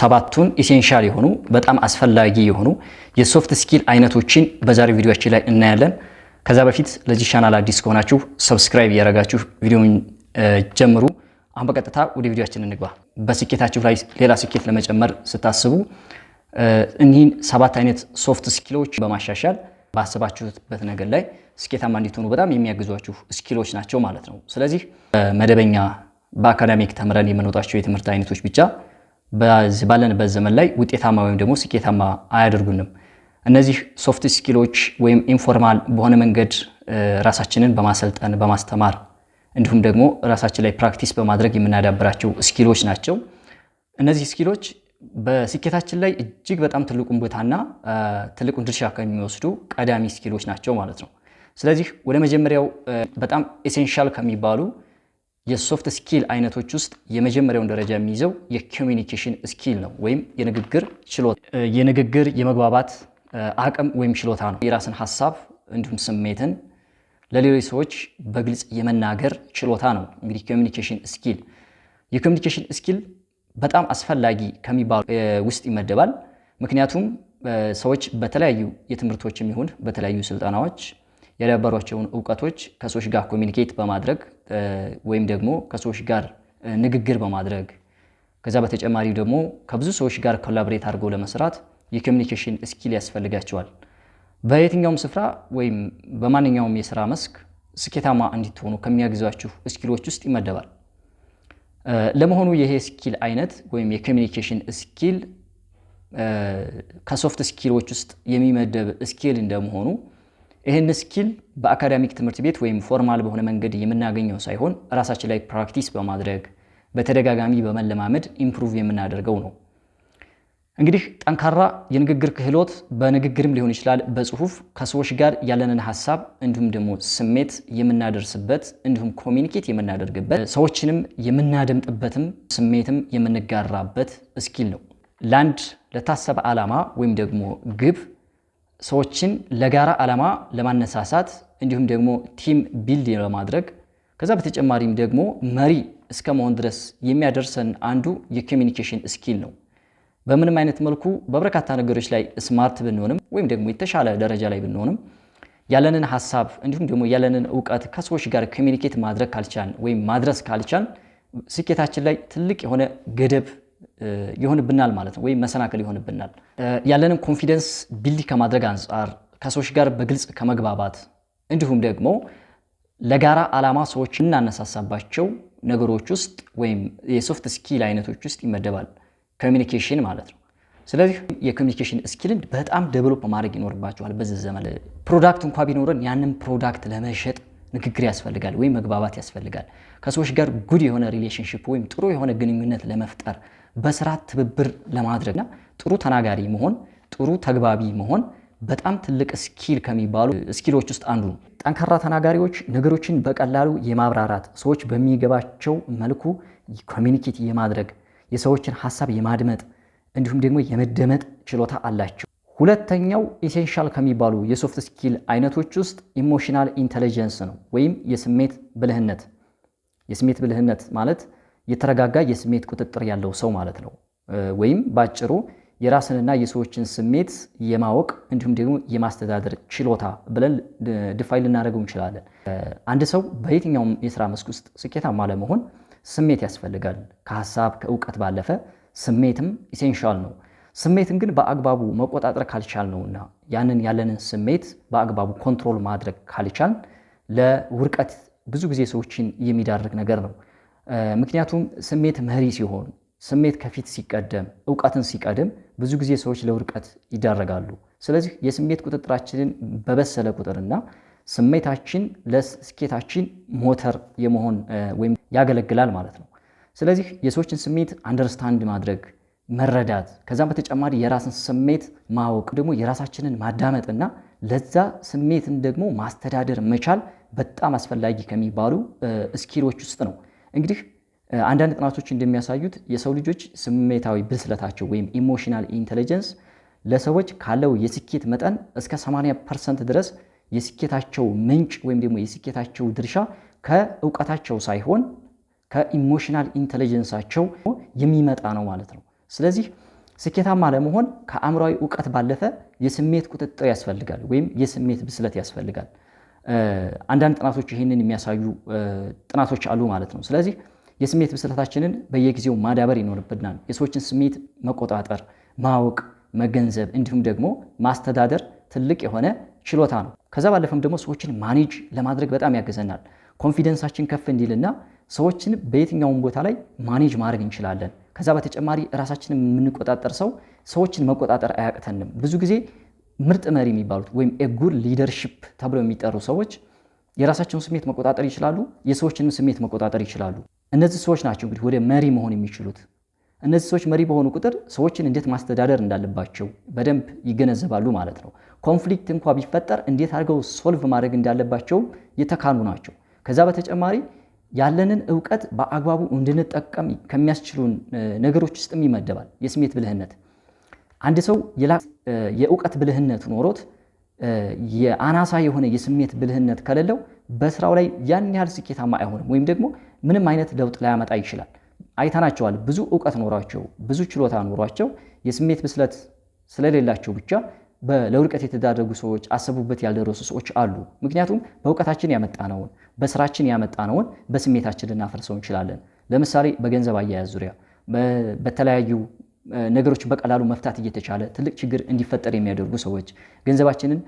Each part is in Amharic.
ሰባቱን ኢሴንሻል የሆኑ በጣም አስፈላጊ የሆኑ የሶፍት ስኪል አይነቶችን በዛሬው ቪዲዮአችን ላይ እናያለን። ከዛ በፊት ለዚህ ቻናል አዲስ ከሆናችሁ ሰብስክራይብ ያደረጋችሁ ቪዲዮውን ጀምሩ። አሁን በቀጥታ ወደ ቪዲዮአችን እንግባ። በስኬታችሁ ላይ ሌላ ስኬት ለመጨመር ስታስቡ እኒህን ሰባት አይነት ሶፍት ስኪሎች በማሻሻል ባሰባችሁበት ነገር ላይ ስኬታማ እንድትሆኑ በጣም የሚያግዟችሁ ስኪሎች ናቸው ማለት ነው። ስለዚህ መደበኛ በአካዳሚክ ተምረን የምንወጣቸው የትምህርት አይነቶች ብቻ ባለንበት ዘመን ላይ ውጤታማ ወይም ደግሞ ስኬታማ አያደርጉንም። እነዚህ ሶፍት ስኪሎች ወይም ኢንፎርማል በሆነ መንገድ ራሳችንን በማሰልጠን በማስተማር እንዲሁም ደግሞ ራሳችን ላይ ፕራክቲስ በማድረግ የምናዳብራቸው ስኪሎች ናቸው። እነዚህ ስኪሎች በስኬታችን ላይ እጅግ በጣም ትልቁን ቦታና ትልቁን ድርሻ ከሚወስዱ ቀዳሚ ስኪሎች ናቸው ማለት ነው። ስለዚህ ወደ መጀመሪያው በጣም ኤሴንሻል ከሚባሉ የሶፍት ስኪል አይነቶች ውስጥ የመጀመሪያውን ደረጃ የሚይዘው የኮሚኒኬሽን ስኪል ነው፣ ወይም የንግግር ችሎታ፣ የንግግር የመግባባት አቅም ወይም ችሎታ ነው። የራስን ሀሳብ እንዲሁም ስሜትን ለሌሎች ሰዎች በግልጽ የመናገር ችሎታ ነው። እንግዲህ ኮሚኒኬሽን ስኪል የኮሚኒኬሽን ስኪል በጣም አስፈላጊ ከሚባሉ ውስጥ ይመደባል። ምክንያቱም ሰዎች በተለያዩ የትምህርቶችም ይሁን በተለያዩ ስልጠናዎች ያዳበሯቸውን እውቀቶች ከሰዎች ጋር ኮሚኒኬት በማድረግ ወይም ደግሞ ከሰዎች ጋር ንግግር በማድረግ ከዛ በተጨማሪ ደግሞ ከብዙ ሰዎች ጋር ኮላቦሬት አድርገው ለመስራት የኮሚኒኬሽን ስኪል ያስፈልጋቸዋል። በየትኛውም ስፍራ ወይም በማንኛውም የስራ መስክ ስኬታማ እንድትሆኑ ከሚያግዟችሁ ስኪሎች ውስጥ ይመደባል። ለመሆኑ ይሄ ስኪል አይነት ወይም የኮሚኒኬሽን ስኪል ከሶፍት ስኪሎች ውስጥ የሚመደብ ስኪል እንደመሆኑ ይህን ስኪል በአካዳሚክ ትምህርት ቤት ወይም ፎርማል በሆነ መንገድ የምናገኘው ሳይሆን ራሳችን ላይ ፕራክቲስ በማድረግ በተደጋጋሚ በመለማመድ ኢምፕሩቭ የምናደርገው ነው። እንግዲህ ጠንካራ የንግግር ክህሎት በንግግርም ሊሆን ይችላል፣ በጽሁፍ ከሰዎች ጋር ያለንን ሀሳብ እንዲሁም ደግሞ ስሜት የምናደርስበት እንዲሁም ኮሚኒኬት የምናደርግበት ሰዎችንም የምናደምጥበትም ስሜትም የምንጋራበት ስኪል ነው። ለአንድ ለታሰበ ዓላማ ወይም ደግሞ ግብ ሰዎችን ለጋራ ዓላማ ለማነሳሳት እንዲሁም ደግሞ ቲም ቢልድ ለማድረግ ከዛ በተጨማሪም ደግሞ መሪ እስከ መሆን ድረስ የሚያደርሰን አንዱ የኮሚኒኬሽን ስኪል ነው። በምንም አይነት መልኩ በበርካታ ነገሮች ላይ ስማርት ብንሆንም ወይም ደግሞ የተሻለ ደረጃ ላይ ብንሆንም ያለንን ሀሳብ እንዲሁም ደግሞ ያለንን እውቀት ከሰዎች ጋር ኮሚኒኬት ማድረግ ካልቻልን ወይም ማድረስ ካልቻልን ስኬታችን ላይ ትልቅ የሆነ ገደብ ይሆንብናል ማለት ነው፣ ወይም መሰናክል ይሆንብናል። ያለንን ኮንፊደንስ ቢልድ ከማድረግ አንጻር ከሰዎች ጋር በግልጽ ከመግባባት እንዲሁም ደግሞ ለጋራ ዓላማ ሰዎች እናነሳሳባቸው ነገሮች ውስጥ ወይም የሶፍት ስኪል አይነቶች ውስጥ ይመደባል ኮሚኒኬሽን ማለት ነው። ስለዚህ የኮሚኒኬሽን ስኪልን በጣም ዴቨሎፕ ማድረግ ይኖርባቸዋል። በዚህ ዘመን ፕሮዳክት እንኳ ቢኖረን ያንን ፕሮዳክት ለመሸጥ ንግግር ያስፈልጋል ወይም መግባባት ያስፈልጋል። ከሰዎች ጋር ጉድ የሆነ ሪሌሽንሺፕ ወይም ጥሩ የሆነ ግንኙነት ለመፍጠር በስራ ትብብር ለማድረግና ጥሩ ተናጋሪ መሆን፣ ጥሩ ተግባቢ መሆን በጣም ትልቅ ስኪል ከሚባሉ ስኪሎች ውስጥ አንዱ ነው። ጠንካራ ተናጋሪዎች ነገሮችን በቀላሉ የማብራራት ሰዎች በሚገባቸው መልኩ ኮሚኒኬት የማድረግ የሰዎችን ሀሳብ የማድመጥ እንዲሁም ደግሞ የመደመጥ ችሎታ አላቸው። ሁለተኛው ኢሴንሻል ከሚባሉ የሶፍት ስኪል አይነቶች ውስጥ ኢሞሽናል ኢንተለጀንስ ነው፣ ወይም የስሜት ብልህነት። የስሜት ብልህነት ማለት የተረጋጋ የስሜት ቁጥጥር ያለው ሰው ማለት ነው። ወይም ባጭሩ የራስንና የሰዎችን ስሜት የማወቅ እንዲሁም ደግሞ የማስተዳደር ችሎታ ብለን ዲፋይን ልናደርገው እንችላለን። አንድ ሰው በየትኛውም የስራ መስክ ውስጥ ስኬታማ ለመሆን ስሜት ያስፈልጋል። ከሀሳብ ከእውቀት ባለፈ ስሜትም ኢሴንሻል ነው። ስሜትን ግን በአግባቡ መቆጣጠር ካልቻል ነውና ያንን ያለንን ስሜት በአግባቡ ኮንትሮል ማድረግ ካልቻል ለውድቀት ብዙ ጊዜ ሰዎችን የሚዳርግ ነገር ነው። ምክንያቱም ስሜት መሪ ሲሆን፣ ስሜት ከፊት ሲቀደም፣ እውቀትን ሲቀድም ብዙ ጊዜ ሰዎች ለውድቀት ይዳረጋሉ። ስለዚህ የስሜት ቁጥጥራችንን በበሰለ ቁጥርና ስሜታችን ለስኬታችን ሞተር የመሆን ወይም ያገለግላል ማለት ነው። ስለዚህ የሰዎችን ስሜት አንደርስታንድ ማድረግ መረዳት፣ ከዛም በተጨማሪ የራስን ስሜት ማወቅ ደግሞ የራሳችንን ማዳመጥና ለዛ ስሜትን ደግሞ ማስተዳደር መቻል በጣም አስፈላጊ ከሚባሉ ስኪሎች ውስጥ ነው። እንግዲህ አንዳንድ ጥናቶች እንደሚያሳዩት የሰው ልጆች ስሜታዊ ብስለታቸው ወይም ኢሞሽናል ኢንተለጀንስ ለሰዎች ካለው የስኬት መጠን እስከ 80% ድረስ የስኬታቸው ምንጭ ወይም ደግሞ የስኬታቸው ድርሻ ከእውቀታቸው ሳይሆን ከኢሞሽናል ኢንተለጀንሳቸው የሚመጣ ነው ማለት ነው። ስለዚህ ስኬታማ ለመሆን ከአእምሯዊ እውቀት ባለፈ የስሜት ቁጥጥር ያስፈልጋል ወይም የስሜት ብስለት ያስፈልጋል። አንዳንድ ጥናቶች ይህንን የሚያሳዩ ጥናቶች አሉ ማለት ነው። ስለዚህ የስሜት ብስለታችንን በየጊዜው ማዳበር ይኖርብናል። የሰዎችን ስሜት መቆጣጠር፣ ማወቅ፣ መገንዘብ እንዲሁም ደግሞ ማስተዳደር ትልቅ የሆነ ችሎታ ነው። ከዛ ባለፈም ደግሞ ሰዎችን ማኔጅ ለማድረግ በጣም ያገዘናል። ኮንፊደንሳችን ከፍ እንዲልና ሰዎችን በየትኛውም ቦታ ላይ ማኔጅ ማድረግ እንችላለን። ከዛ በተጨማሪ ራሳችንን የምንቆጣጠር ሰዎችን መቆጣጠር አያቅተንም። ብዙ ጊዜ ምርጥ መሪ የሚባሉት ወይም ጉድ ሊደርሺፕ ተብለው የሚጠሩ ሰዎች የራሳቸውን ስሜት መቆጣጠር ይችላሉ፣ የሰዎችንም ስሜት መቆጣጠር ይችላሉ። እነዚህ ሰዎች ናቸው እንግዲህ ወደ መሪ መሆን የሚችሉት። እነዚህ ሰዎች መሪ በሆኑ ቁጥር ሰዎችን እንዴት ማስተዳደር እንዳለባቸው በደንብ ይገነዘባሉ ማለት ነው። ኮንፍሊክት እንኳ ቢፈጠር እንዴት አድርገው ሶልቭ ማድረግ እንዳለባቸው የተካኑ ናቸው። ከዛ በተጨማሪ ያለንን እውቀት በአግባቡ እንድንጠቀም ከሚያስችሉን ነገሮች ውስጥም ይመደባል የስሜት ብልህነት። አንድ ሰው የእውቀት ብልህነት ኖሮት የአናሳ የሆነ የስሜት ብልህነት ከሌለው በስራው ላይ ያን ያህል ስኬታማ አይሆንም፣ ወይም ደግሞ ምንም አይነት ለውጥ ላያመጣ ይችላል። አይተናቸዋል። ብዙ እውቀት ኖሯቸው ብዙ ችሎታ ኖሯቸው የስሜት ብስለት ስለሌላቸው ብቻ ለውድቀት የተዳረጉ ሰዎች፣ አሰቡበት ያልደረሱ ሰዎች አሉ። ምክንያቱም በእውቀታችን ያመጣነውን በስራችን ያመጣነውን በስሜታችን ልናፈርሰው እንችላለን። ለምሳሌ በገንዘብ አያያዝ ዙሪያ በተለያዩ ነገሮች በቀላሉ መፍታት እየተቻለ ትልቅ ችግር እንዲፈጠር የሚያደርጉ ሰዎች ገንዘባችንን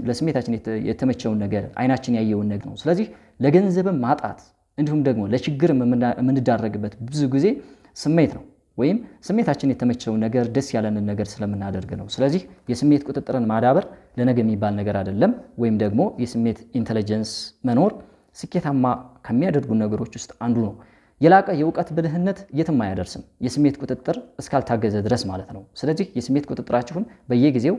ለስሜታችን የተመቸውን ነገር አይናችን ያየውን ነገር ነው። ስለዚህ ለገንዘብም ማጣት እንዲሁም ደግሞ ለችግር የምንዳረግበት ብዙ ጊዜ ስሜት ነው፣ ወይም ስሜታችን የተመቸውን ነገር ደስ ያለንን ነገር ስለምናደርግ ነው። ስለዚህ የስሜት ቁጥጥርን ማዳበር ለነገ የሚባል ነገር አይደለም። ወይም ደግሞ የስሜት ኢንተለጀንስ መኖር ስኬታማ ከሚያደርጉ ነገሮች ውስጥ አንዱ ነው። የላቀ የእውቀት ብልህነት የትም አያደርስም፣ የስሜት ቁጥጥር እስካልታገዘ ድረስ ማለት ነው። ስለዚህ የስሜት ቁጥጥራችሁን በየጊዜው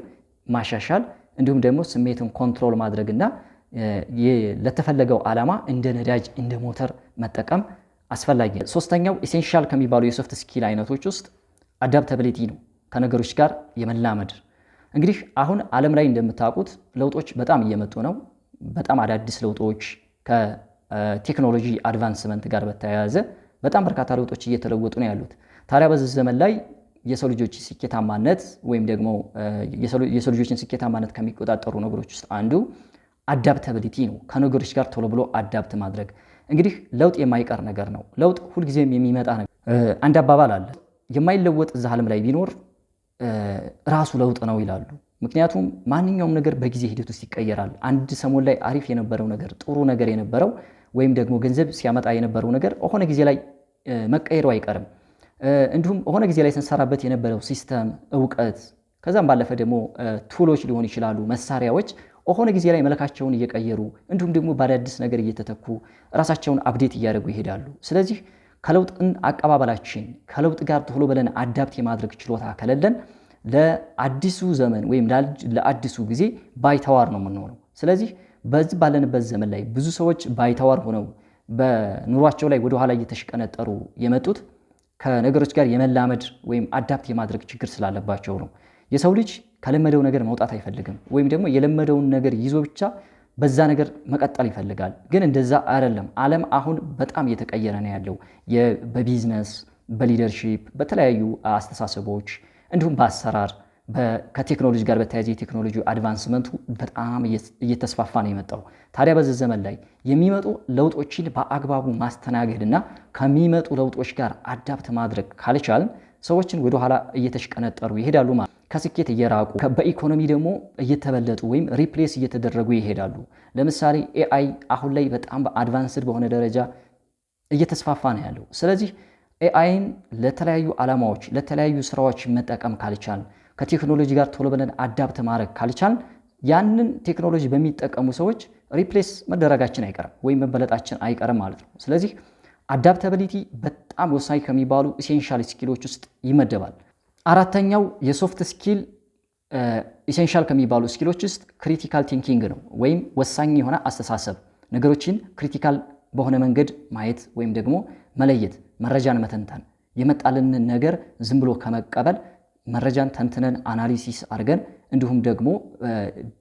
ማሻሻል እንዲሁም ደግሞ ስሜትን ኮንትሮል ማድረግና ለተፈለገው ዓላማ እንደ ነዳጅ እንደ ሞተር መጠቀም አስፈላጊ ነው። ሶስተኛው ኢሴንሻል ከሚባሉ የሶፍት ስኪል አይነቶች ውስጥ አዳፕታቢሊቲ ነው፣ ከነገሮች ጋር የመላመድ። እንግዲህ አሁን ዓለም ላይ እንደምታውቁት ለውጦች በጣም እየመጡ ነው። በጣም አዳዲስ ለውጦች ከቴክኖሎጂ አድቫንስመንት ጋር በተያያዘ በጣም በርካታ ለውጦች እየተለወጡ ነው ያሉት። ታዲያ በዚህ ዘመን ላይ የሰው ልጆች ስኬታማነት ወይም ደግሞ የሰው ልጆችን ስኬታማነት ከሚቆጣጠሩ ነገሮች ውስጥ አንዱ አዳፕታቢሊቲ ነው። ከነገሮች ጋር ቶሎ ብሎ አዳፕት ማድረግ። እንግዲህ ለውጥ የማይቀር ነገር ነው። ለውጥ ሁልጊዜም የሚመጣ ነገር። አንድ አባባል አለ፣ የማይለወጥ እዛ ዓለም ላይ ቢኖር ራሱ ለውጥ ነው ይላሉ። ምክንያቱም ማንኛውም ነገር በጊዜ ሂደት ውስጥ ይቀየራል። አንድ ሰሞን ላይ አሪፍ የነበረው ነገር፣ ጥሩ ነገር የነበረው ወይም ደግሞ ገንዘብ ሲያመጣ የነበረው ነገር ሆነ ጊዜ ላይ መቀየሩ አይቀርም። እንዲሁም ሆነ ጊዜ ላይ ስንሰራበት የነበረው ሲስተም፣ እውቀት፣ ከዛም ባለፈ ደግሞ ቱሎች ሊሆኑ ይችላሉ፣ መሳሪያዎች ሆነ ጊዜ ላይ መልካቸውን እየቀየሩ እንዲሁም ደግሞ በአዳዲስ ነገር እየተተኩ ራሳቸውን አፕዴት እያደረጉ ይሄዳሉ። ስለዚህ ከለውጥን አቀባበላችን ከለውጥ ጋር ቶሎ ብለን አዳፕት የማድረግ ችሎታ ከሌለን ለአዲሱ ዘመን ወይም ለአዲሱ ጊዜ ባይተዋር ነው የምንሆነው። ስለዚህ በዚህ ባለንበት ዘመን ላይ ብዙ ሰዎች ባይተዋር ሆነው በኑሯቸው ላይ ወደኋላ እየተሽቀነጠሩ የመጡት ከነገሮች ጋር የመላመድ ወይም አዳፕት የማድረግ ችግር ስላለባቸው ነው። የሰው ልጅ ከለመደው ነገር መውጣት አይፈልግም፣ ወይም ደግሞ የለመደውን ነገር ይዞ ብቻ በዛ ነገር መቀጠል ይፈልጋል። ግን እንደዛ አይደለም። ዓለም አሁን በጣም እየተቀየረ ነው ያለው። በቢዝነስ፣ በሊደርሺፕ፣ በተለያዩ አስተሳሰቦች እንዲሁም በአሰራር ከቴክኖሎጂ ጋር በተያያዘ የቴክኖሎጂ አድቫንስመንቱ በጣም እየተስፋፋ ነው የመጣው። ታዲያ በዚህ ዘመን ላይ የሚመጡ ለውጦችን በአግባቡ ማስተናገድና ከሚመጡ ለውጦች ጋር አዳፕት ማድረግ ካልቻልን ሰዎችን ወደኋላ እየተሽቀነጠሩ ይሄዳሉ ማለት ከስኬት እየራቁ በኢኮኖሚ ደግሞ እየተበለጡ ወይም ሪፕሌስ እየተደረጉ ይሄዳሉ። ለምሳሌ ኤአይ አሁን ላይ በጣም በአድቫንስድ በሆነ ደረጃ እየተስፋፋ ነው ያለው። ስለዚህ ኤአይን ለተለያዩ ዓላማዎች ለተለያዩ ስራዎች መጠቀም ካልቻልን ከቴክኖሎጂ ጋር ቶሎ ብለን አዳፕት ማድረግ ካልቻልን ያንን ቴክኖሎጂ በሚጠቀሙ ሰዎች ሪፕሌስ መደረጋችን አይቀርም ወይም መበለጣችን አይቀርም ማለት ነው። ስለዚህ አዳፕታቢሊቲ በጣም ወሳኝ ከሚባሉ ኢሴንሻል ስኪሎች ውስጥ ይመደባል። አራተኛው የሶፍት ስኪል ኢሴንሻል ከሚባሉ ስኪሎች ውስጥ ክሪቲካል ቲንኪንግ ነው፣ ወይም ወሳኝ የሆነ አስተሳሰብ፣ ነገሮችን ክሪቲካል በሆነ መንገድ ማየት ወይም ደግሞ መለየት፣ መረጃን መተንተን፣ የመጣልንን ነገር ዝም ብሎ ከመቀበል መረጃን ተንትነን አናሊሲስ አድርገን እንዲሁም ደግሞ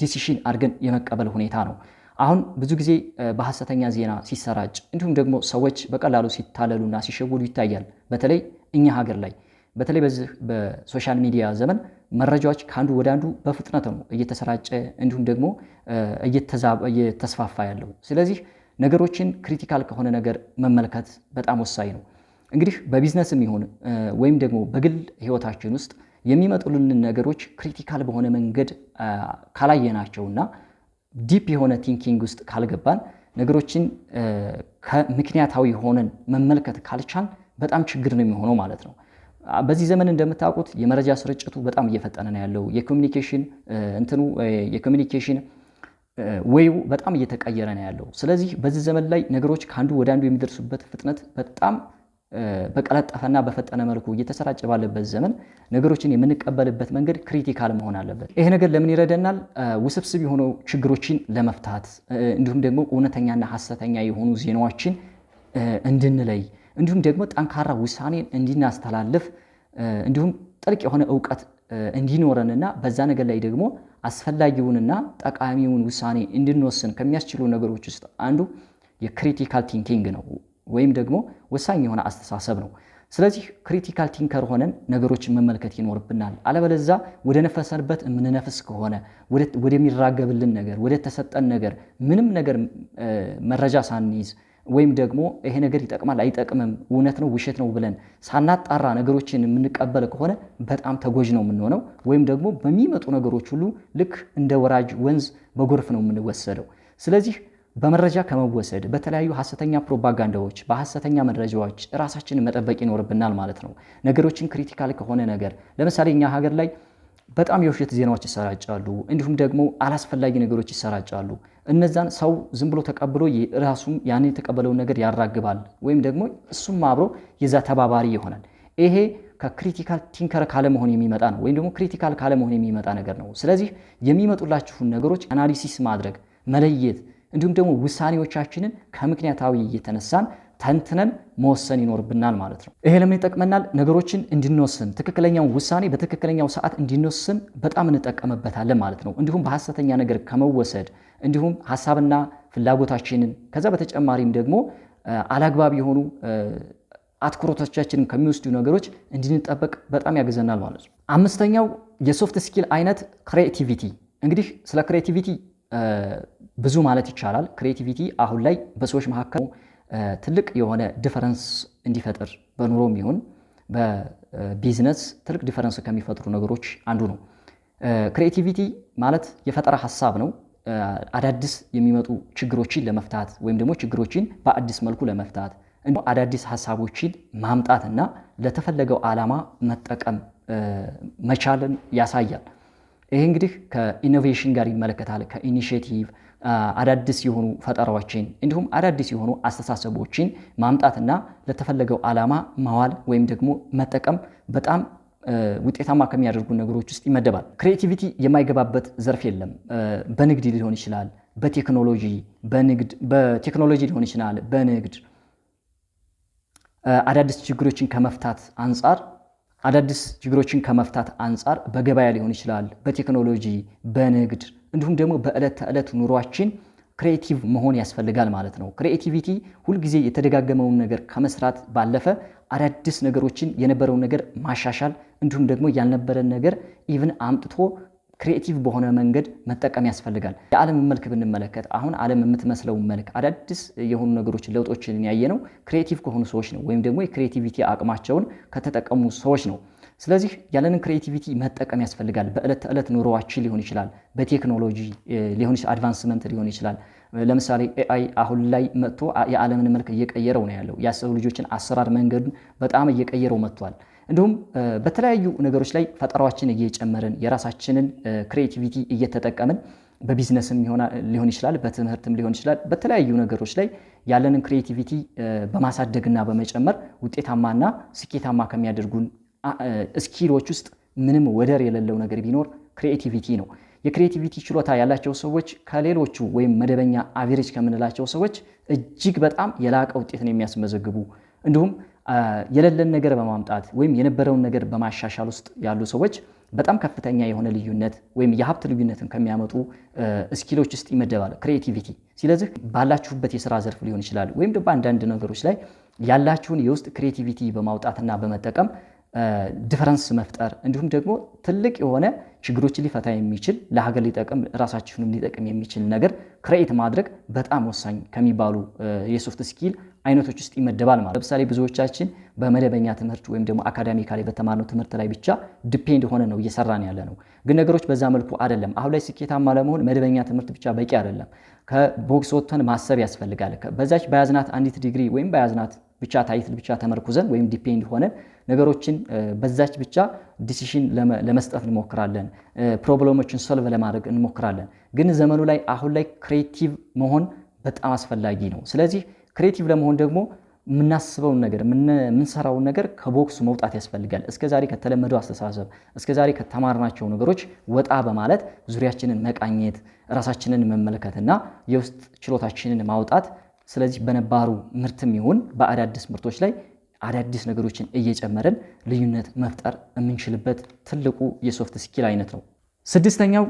ዲሲሽን አድርገን የመቀበል ሁኔታ ነው። አሁን ብዙ ጊዜ በሐሰተኛ ዜና ሲሰራጭ እንዲሁም ደግሞ ሰዎች በቀላሉ ሲታለሉና ሲሸወዱ ይታያል። በተለይ እኛ ሀገር ላይ በተለይ በዚህ በሶሻል ሚዲያ ዘመን መረጃዎች ከአንዱ ወደ አንዱ በፍጥነት ነው እየተሰራጨ እንዲሁም ደግሞ እየተስፋፋ ያለው። ስለዚህ ነገሮችን ክሪቲካል ከሆነ ነገር መመልከት በጣም ወሳኝ ነው። እንግዲህ በቢዝነስም ይሁን ወይም ደግሞ በግል ህይወታችን ውስጥ የሚመጡልን ነገሮች ክሪቲካል በሆነ መንገድ ካላየናቸውና ዲፕ የሆነ ቲንኪንግ ውስጥ ካልገባን ነገሮችን ከምክንያታዊ ሆነን መመልከት ካልቻል በጣም ችግር ነው የሚሆነው ማለት ነው። በዚህ ዘመን እንደምታውቁት የመረጃ ስርጭቱ በጣም እየፈጠነ ነው ያለው። የኮሚኒኬሽን ወይው በጣም እየተቀየረ ነው ያለው። ስለዚህ በዚህ ዘመን ላይ ነገሮች ከአንዱ ወደ አንዱ የሚደርሱበት ፍጥነት በጣም በቀለጠፈና በፈጠነ መልኩ እየተሰራጨ ባለበት ዘመን ነገሮችን የምንቀበልበት መንገድ ክሪቲካል መሆን አለበት። ይሄ ነገር ለምን ይረዳናል? ውስብስብ የሆኑ ችግሮችን ለመፍታት እንዲሁም ደግሞ እውነተኛና ሐሰተኛ የሆኑ ዜናዎችን እንድንለይ እንዲሁም ደግሞ ጠንካራ ውሳኔን እንድናስተላልፍ እንዲሁም ጥልቅ የሆነ ዕውቀት እንዲኖረንና በዛ ነገር ላይ ደግሞ አስፈላጊውንና ጠቃሚውን ውሳኔ እንድንወስን ከሚያስችሉ ነገሮች ውስጥ አንዱ የክሪቲካል ቲንኪንግ ነው ወይም ደግሞ ወሳኝ የሆነ አስተሳሰብ ነው። ስለዚህ ክሪቲካል ቲንከር ሆነን ነገሮችን መመልከት ይኖርብናል። አለበለዚያ ወደ ነፈሰንበት የምንነፍስ ከሆነ ወደሚራገብልን ነገር ወደ ተሰጠን ነገር ምንም ነገር መረጃ ሳንይዝ ወይም ደግሞ ይሄ ነገር ይጠቅማል አይጠቅምም፣ እውነት ነው ውሸት ነው ብለን ሳናጣራ ነገሮችን የምንቀበል ከሆነ በጣም ተጎጅ ነው የምንሆነው። ወይም ደግሞ በሚመጡ ነገሮች ሁሉ ልክ እንደ ወራጅ ወንዝ በጎርፍ ነው የምንወሰደው። ስለዚህ በመረጃ ከመወሰድ በተለያዩ ሐሰተኛ ፕሮፓጋንዳዎች፣ በሐሰተኛ መረጃዎች ራሳችንን መጠበቅ ይኖርብናል ማለት ነው። ነገሮችን ክሪቲካል ከሆነ ነገር ለምሳሌ እኛ ሀገር ላይ በጣም የውሸት ዜናዎች ይሰራጫሉ፣ እንዲሁም ደግሞ አላስፈላጊ ነገሮች ይሰራጫሉ። እነዛን ሰው ዝም ብሎ ተቀብሎ ራሱም ያን የተቀበለውን ነገር ያራግባል ወይም ደግሞ እሱም አብሮ የዛ ተባባሪ ይሆናል። ይሄ ከክሪቲካል ቲንከር ካለመሆን የሚመጣ ነው ወይም ደግሞ ክሪቲካል ካለመሆን የሚመጣ ነገር ነው። ስለዚህ የሚመጡላችሁን ነገሮች አናሊሲስ ማድረግ መለየት እንዲሁም ደግሞ ውሳኔዎቻችንን ከምክንያታዊ እየተነሳን ተንትነን መወሰን ይኖርብናል ማለት ነው። ይሄ ለምን ይጠቅመናል? ነገሮችን እንድንወስን ትክክለኛውን ውሳኔ በትክክለኛው ሰዓት እንድንወስን በጣም እንጠቀምበታለን ማለት ነው። እንዲሁም በሐሰተኛ ነገር ከመወሰድ እንዲሁም ሐሳብና ፍላጎታችንን ከዛ በተጨማሪም ደግሞ አላግባብ የሆኑ አትኩሮቶቻችንን ከሚወስዱ ነገሮች እንድንጠበቅ በጣም ያግዘናል ማለት ነው። አምስተኛው የሶፍት ስኪል አይነት ክሬቲቪቲ። እንግዲህ ስለ ክሬቲቪቲ ብዙ ማለት ይቻላል። ክሬቲቪቲ አሁን ላይ በሰዎች መካከል ትልቅ የሆነ ዲፈረንስ እንዲፈጥር በኑሮም ይሁን በቢዝነስ ትልቅ ዲፈረንስ ከሚፈጥሩ ነገሮች አንዱ ነው። ክሬቲቪቲ ማለት የፈጠራ ሐሳብ ነው። አዳዲስ የሚመጡ ችግሮችን ለመፍታት ወይም ደግሞ ችግሮችን በአዲስ መልኩ ለመፍታት እንዲሁም አዳዲስ ሐሳቦችን ማምጣትና ለተፈለገው ዓላማ መጠቀም መቻልን ያሳያል። ይሄ እንግዲህ ከኢኖቬሽን ጋር ይመለከታል። ከኢኒሼቲቭ አዳዲስ የሆኑ ፈጠራዎችን እንዲሁም አዳዲስ የሆኑ አስተሳሰቦችን ማምጣትና ለተፈለገው ዓላማ ማዋል ወይም ደግሞ መጠቀም በጣም ውጤታማ ከሚያደርጉ ነገሮች ውስጥ ይመደባል። ክሬቲቪቲ የማይገባበት ዘርፍ የለም። በንግድ ሊሆን ይችላል፣ በቴክኖሎጂ ሊሆን ይችላል፣ በንግድ አዳዲስ ችግሮችን ከመፍታት አንጻር በገበያ ሊሆን ይችላል፣ በቴክኖሎጂ፣ በንግድ እንዲሁም ደግሞ በዕለት ተዕለት ኑሯችን ክሬቲቭ መሆን ያስፈልጋል ማለት ነው። ክሬቲቪቲ ሁልጊዜ የተደጋገመውን ነገር ከመስራት ባለፈ አዳዲስ ነገሮችን የነበረውን ነገር ማሻሻል እንዲሁም ደግሞ ያልነበረን ነገር ኢቭን አምጥቶ ክሬቲቭ በሆነ መንገድ መጠቀም ያስፈልጋል። የዓለምን መልክ ብንመለከት አሁን ዓለም የምትመስለው መልክ አዳዲስ የሆኑ ነገሮችን ለውጦችን ያየነው ክሬቲቭ ከሆኑ ሰዎች ነው ወይም ደግሞ የክሬቲቪቲ አቅማቸውን ከተጠቀሙ ሰዎች ነው። ስለዚህ ያለንን ክሬቲቪቲ መጠቀም ያስፈልጋል። በዕለት ተዕለት ኑሮዋችን ሊሆን ይችላል፣ በቴክኖሎጂ ሊሆን ይችላል፣ አድቫንስመንት ሊሆን ይችላል። ለምሳሌ ኤአይ አሁን ላይ መጥቶ የዓለምን መልክ እየቀየረው ነው ያለው። የሰው ልጆችን አሰራር መንገዱን በጣም እየቀየረው መጥቷል። እንዲሁም በተለያዩ ነገሮች ላይ ፈጠራዎችን እየጨመርን የራሳችንን ክሬቲቪቲ እየተጠቀምን በቢዝነስም ሊሆን ይችላል፣ በትምህርትም ሊሆን ይችላል፣ በተለያዩ ነገሮች ላይ ያለንን ክሬቲቪቲ በማሳደግና በመጨመር ውጤታማና ስኬታማ ከሚያደርጉን ስኪሎች ውስጥ ምንም ወደር የሌለው ነገር ቢኖር ክሬቲቪቲ ነው። የክሬቲቪቲ ችሎታ ያላቸው ሰዎች ከሌሎቹ ወይም መደበኛ አቬሬጅ ከምንላቸው ሰዎች እጅግ በጣም የላቀ ውጤትን የሚያስመዘግቡ እንዲሁም የሌለን ነገር በማምጣት ወይም የነበረውን ነገር በማሻሻል ውስጥ ያሉ ሰዎች በጣም ከፍተኛ የሆነ ልዩነት ወይም የሀብት ልዩነትን ከሚያመጡ ስኪሎች ውስጥ ይመደባል ክሬቲቪቲ። ስለዚህ ባላችሁበት የሥራ ዘርፍ ሊሆን ይችላል ወይም ደግሞ አንዳንድ ነገሮች ላይ ያላችሁን የውስጥ ክሬቲቪቲ በማውጣትና በመጠቀም ዲፈረንስ መፍጠር እንዲሁም ደግሞ ትልቅ የሆነ ችግሮችን ሊፈታ የሚችል ለሀገር ሊጠቅም ራሳችሁንም ሊጠቅም የሚችል ነገር ክሬኤት ማድረግ በጣም ወሳኝ ከሚባሉ የሶፍት ስኪል አይነቶች ውስጥ ይመደባል ማለት። ለምሳሌ ብዙዎቻችን በመደበኛ ትምህርት ወይም ደግሞ አካዳሚካሊ በተማርነው ትምህርት ላይ ብቻ ዲፔንድ ሆነ ነው እየሰራን ያለ ነው። ግን ነገሮች በዛ መልኩ አይደለም። አሁን ላይ ስኬታማ ለመሆን መደበኛ ትምህርት ብቻ በቂ አይደለም። ከቦክስ ወጥተን ማሰብ ያስፈልጋል። በዛች በያዝናት አንዲት ዲግሪ ወይም በያዝናት ብቻ ታይትል ብቻ ተመርኩዘን ወይም ዲፔንድ ሆነን ነገሮችን በዛች ብቻ ዲሲሽን ለመስጠት እንሞክራለን። ፕሮብሌሞችን ሶልቭ ለማድረግ እንሞክራለን። ግን ዘመኑ ላይ አሁን ላይ ክሬቲቭ መሆን በጣም አስፈላጊ ነው። ስለዚህ ክሬቲቭ ለመሆን ደግሞ የምናስበውን ነገር የምንሰራውን ነገር ከቦክሱ መውጣት ያስፈልጋል። እስከዛሬ ከተለመደው አስተሳሰብ እስከዛሬ ከተማርናቸው ነገሮች ወጣ በማለት ዙሪያችንን መቃኘት፣ ራሳችንን መመልከትና የውስጥ ችሎታችንን ማውጣት። ስለዚህ በነባሩ ምርትም ይሁን በአዳዲስ ምርቶች ላይ አዳዲስ ነገሮችን እየጨመረን ልዩነት መፍጠር የምንችልበት ትልቁ የሶፍት ስኪል አይነት ነው። ስድስተኛው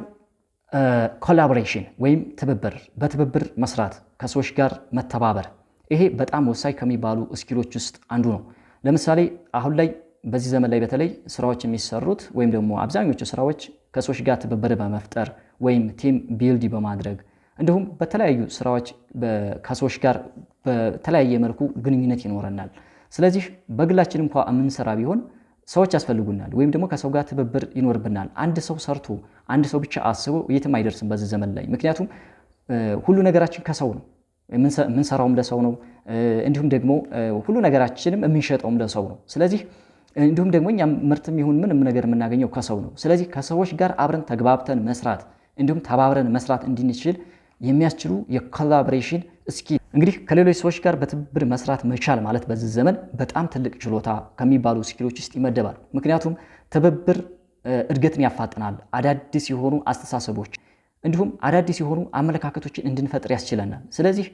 ኮላቦሬሽን ወይም ትብብር፣ በትብብር መስራት፣ ከሰዎች ጋር መተባበር። ይሄ በጣም ወሳኝ ከሚባሉ ስኪሎች ውስጥ አንዱ ነው። ለምሳሌ አሁን ላይ በዚህ ዘመን ላይ በተለይ ስራዎች የሚሰሩት ወይም ደግሞ አብዛኞቹ ስራዎች ከሰዎች ጋር ትብብር በመፍጠር ወይም ቲም ቢልድ በማድረግ እንዲሁም በተለያዩ ስራዎች ከሰዎች ጋር በተለያየ መልኩ ግንኙነት ይኖረናል። ስለዚህ በግላችን እንኳ የምንሰራ ቢሆን ሰዎች ያስፈልጉናል፣ ወይም ደግሞ ከሰው ጋር ትብብር ይኖርብናል። አንድ ሰው ሰርቶ አንድ ሰው ብቻ አስቦ የትም አይደርስም በዚህ ዘመን ላይ። ምክንያቱም ሁሉ ነገራችን ከሰው ነው። የምንሰራውም ለሰው ነው። እንዲሁም ደግሞ ሁሉ ነገራችንም የምንሸጠውም ለሰው ነው። ስለዚህ እንዲሁም ደግሞ እኛ ምርትም ይሁን ምንም ነገር የምናገኘው ከሰው ነው። ስለዚህ ከሰዎች ጋር አብረን ተግባብተን መስራት እንዲሁም ተባብረን መስራት እንድንችል የሚያስችሉ የኮላቦሬሽን ስኪል እንግዲህ ከሌሎች ሰዎች ጋር በትብብር መስራት መቻል ማለት በዚህ ዘመን በጣም ትልቅ ችሎታ ከሚባሉ ስኪሎች ውስጥ ይመደባል። ምክንያቱም ትብብር እድገትን ያፋጥናል። አዳዲስ የሆኑ አስተሳሰቦች እንዲሁም አዳዲስ የሆኑ አመለካከቶችን እንድንፈጥር ያስችለናል። ስለዚህ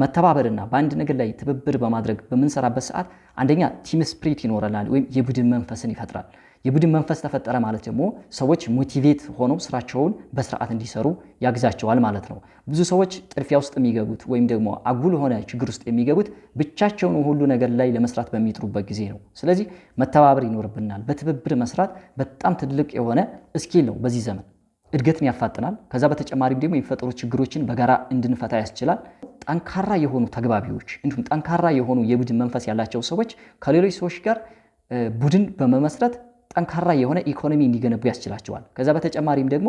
መተባበርና በአንድ ነገር ላይ ትብብር በማድረግ በምንሰራበት ሰዓት አንደኛ ቲም ስፕሪት ይኖረናል ወይም የቡድን መንፈስን ይፈጥራል። የቡድን መንፈስ ተፈጠረ ማለት ደግሞ ሰዎች ሞቲቬት ሆነው ስራቸውን በስርዓት እንዲሰሩ ያግዛቸዋል ማለት ነው። ብዙ ሰዎች ጥድፊያ ውስጥ የሚገቡት ወይም ደግሞ አጉል የሆነ ችግር ውስጥ የሚገቡት ብቻቸውን ሁሉ ነገር ላይ ለመስራት በሚጥሩበት ጊዜ ነው። ስለዚህ መተባበር ይኖርብናል። በትብብር መስራት በጣም ትልቅ የሆነ ስኪል ነው በዚህ ዘመን። እድገትን ያፋጥናል። ከዛ በተጨማሪም ደግሞ የሚፈጠሩ ችግሮችን በጋራ እንድንፈታ ያስችላል። ጠንካራ የሆኑ ተግባቢዎች እንዲሁም ጠንካራ የሆኑ የቡድን መንፈስ ያላቸው ሰዎች ከሌሎች ሰዎች ጋር ቡድን በመመስረት ጠንካራ የሆነ ኢኮኖሚ እንዲገነቡ ያስችላቸዋል። ከዛ በተጨማሪም ደግሞ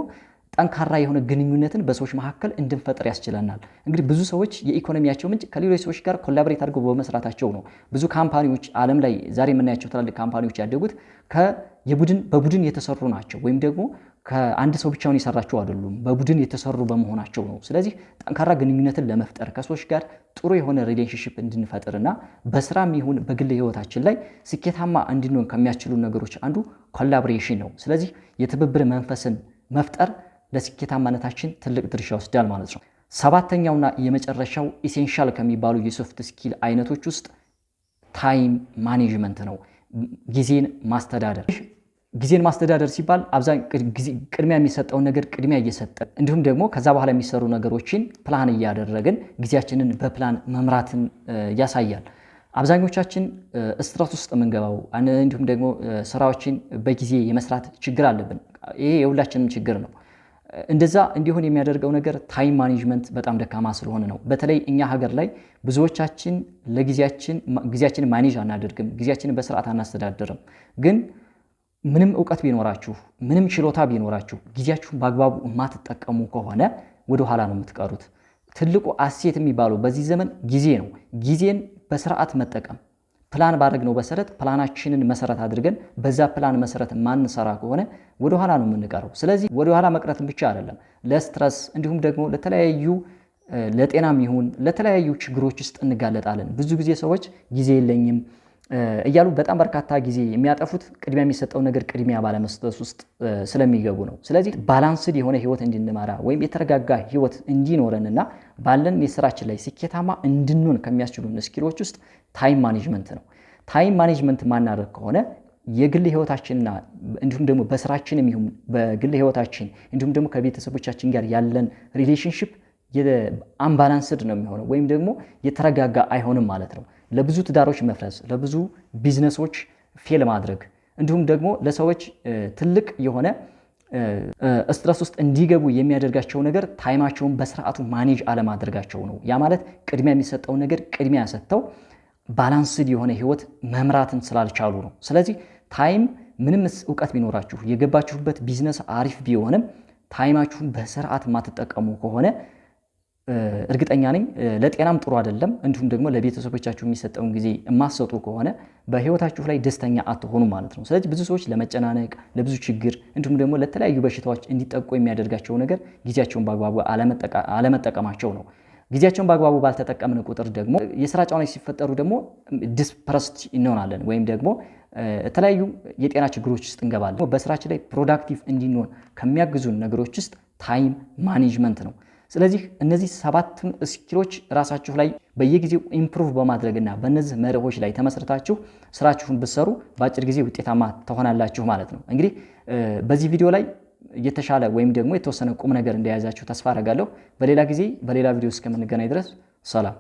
ጠንካራ የሆነ ግንኙነትን በሰዎች መካከል እንድንፈጥር ያስችለናል። እንግዲህ ብዙ ሰዎች የኢኮኖሚያቸው ምንጭ ከሌሎች ሰዎች ጋር ኮላቦሬት አድርገው በመስራታቸው ነው። ብዙ ካምፓኒዎች ዓለም ላይ ዛሬ የምናያቸው ትላልቅ ካምፓኒዎች ያደጉት በቡድን የተሰሩ ናቸው፣ ወይም ደግሞ ከአንድ ሰው ብቻውን የሰራቸው አይደሉም፣ በቡድን የተሰሩ በመሆናቸው ነው። ስለዚህ ጠንካራ ግንኙነትን ለመፍጠር ከሰዎች ጋር ጥሩ የሆነ ሪሌሽንሺፕ እንድንፈጥርና በስራም ይሁን በግል ህይወታችን ላይ ስኬታማ እንድንሆን ከሚያስችሉ ነገሮች አንዱ ኮላቦሬሽን ነው። ስለዚህ የትብብር መንፈስን መፍጠር ለስኬታማነታችን ትልቅ ድርሻ ይወስዳል ማለት ነው። ሰባተኛውና የመጨረሻው ኢሴንሻል ከሚባሉ የሶፍት ስኪል አይነቶች ውስጥ ታይም ማኔጅመንት ነው። ጊዜን ማስተዳደር። ጊዜን ማስተዳደር ሲባል ቅድሚያ የሚሰጠውን ነገር ቅድሚያ እየሰጠን እንዲሁም ደግሞ ከዛ በኋላ የሚሰሩ ነገሮችን ፕላን እያደረግን ጊዜያችንን በፕላን መምራትን ያሳያል። አብዛኞቻችን ስትረስ ውስጥ የምንገባው እንዲሁም ደግሞ ስራዎችን በጊዜ የመስራት ችግር አለብን። ይሄ የሁላችንም ችግር ነው። እንደዛ እንዲሆን የሚያደርገው ነገር ታይም ማኔጅመንት በጣም ደካማ ስለሆነ ነው። በተለይ እኛ ሀገር ላይ ብዙዎቻችን ጊዜያችንን ማኔጅ አናደርግም፣ ጊዜያችንን በስርዓት አናስተዳድርም። ግን ምንም እውቀት ቢኖራችሁ ምንም ችሎታ ቢኖራችሁ ጊዜያችሁን በአግባቡ የማትጠቀሙ ከሆነ ወደ ኋላ ነው የምትቀሩት። ትልቁ አሴት የሚባለው በዚህ ዘመን ጊዜ ነው። ጊዜን በስርዓት መጠቀም፣ ፕላን ባደረግነው መሰረት ፕላናችንን መሰረት አድርገን በዛ ፕላን መሰረት ማንሰራ ከሆነ ወደ ኋላ ነው የምንቀረው። ስለዚህ ወደ ኋላ መቅረትን ብቻ አይደለም ለስትረስ እንዲሁም ደግሞ ለተለያዩ ለጤናም ይሁን ለተለያዩ ችግሮች ውስጥ እንጋለጣለን። ብዙ ጊዜ ሰዎች ጊዜ የለኝም እያሉ በጣም በርካታ ጊዜ የሚያጠፉት ቅድሚያ የሚሰጠው ነገር ቅድሚያ ባለመስጠት ውስጥ ስለሚገቡ ነው። ስለዚህ ባላንስድ የሆነ ህይወት እንድንመራ ወይም የተረጋጋ ህይወት እንዲኖረንና ባለን የስራችን ላይ ስኬታማ እንድንሆን ከሚያስችሉን ስኪሎች ውስጥ ታይም ማኔጅመንት ነው። ታይም ማኔጅመንት ማናደርግ ከሆነ የግል ህይወታችንና እንዲሁም ደግሞ በስራችንም ይሁን በግል ህይወታችን እንዲሁም ደግሞ ከቤተሰቦቻችን ጋር ያለን ሪሌሽንሺፕ አንባላንስድ ነው የሚሆነው ወይም ደግሞ የተረጋጋ አይሆንም ማለት ነው። ለብዙ ትዳሮች መፍረስ፣ ለብዙ ቢዝነሶች ፌል ማድረግ እንዲሁም ደግሞ ለሰዎች ትልቅ የሆነ ስትረስ ውስጥ እንዲገቡ የሚያደርጋቸው ነገር ታይማቸውን በስርዓቱ ማኔጅ አለማድረጋቸው ነው። ያ ማለት ቅድሚያ የሚሰጠውን ነገር ቅድሚያ ሰጥተው ባላንስድ የሆነ ህይወት መምራትን ስላልቻሉ ነው። ስለዚህ ታይም ምንም እውቀት ቢኖራችሁ የገባችሁበት ቢዝነስ አሪፍ ቢሆንም ታይማችሁን በስርዓት የማትጠቀሙ ከሆነ እርግጠኛ ነኝ ለጤናም ጥሩ አይደለም። እንዲሁም ደግሞ ለቤተሰቦቻችሁ የሚሰጠውን ጊዜ የማትሰጡ ከሆነ በህይወታችሁ ላይ ደስተኛ አትሆኑ ማለት ነው። ስለዚህ ብዙ ሰዎች ለመጨናነቅ፣ ለብዙ ችግር እንዲሁም ደግሞ ለተለያዩ በሽታዎች እንዲጠቁ የሚያደርጋቸው ነገር ጊዜያቸውን በአግባቡ አለመጠቀማቸው ነው። ጊዜያቸውን በአግባቡ ባልተጠቀምን ቁጥር ደግሞ የስራ ጫናዎች ሲፈጠሩ ደግሞ ዲስፕረስድ እንሆናለን ወይም ደግሞ የተለያዩ የጤና ችግሮች ውስጥ እንገባለን። በስራችን ላይ ፕሮዳክቲቭ እንድንሆን ከሚያግዙን ነገሮች ውስጥ ታይም ማኔጅመንት ነው። ስለዚህ እነዚህ 7 ስኪሎች ራሳችሁ ላይ በየጊዜው ኢምፕሩቭ በማድረግና በእነዚህ መርሆች ላይ ተመስርታችሁ ስራችሁን ብትሰሩ በአጭር ጊዜ ውጤታማ ትሆናላችሁ ማለት ነው። እንግዲህ በዚህ ቪዲዮ ላይ የተሻለ ወይም ደግሞ የተወሰነ ቁም ነገር እንደያዛችሁ ተስፋ አደርጋለሁ። በሌላ ጊዜ በሌላ ቪዲዮ እስከምንገናኝ ድረስ ሰላም።